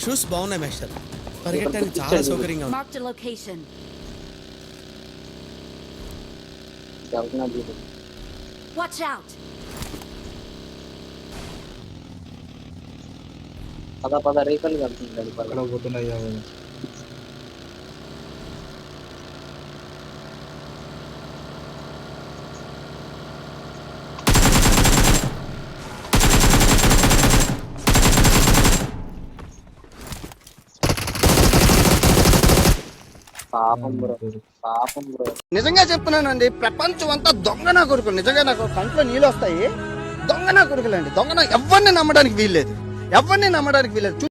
Shoes బాగున్నాయి master, పరిగెట్టడానికి చాలా సౌకర్యంగా ఉంది. Marked a location. Watch out. పద రేకలు కలుపుతుంది అక్కడ పోతున్నాయి. పాపం బ్రో. నిజంగా చెప్తున్నానండి, ప్రపంచం అంతా దొంగ నా కొడుకులు. నిజంగా నాకు కంట్లో నీళ్ళు వస్తాయి. దొంగ నా కొడుకులండి, దొంగ. ఎవరిని నమ్మడానికి వీల్లేదు.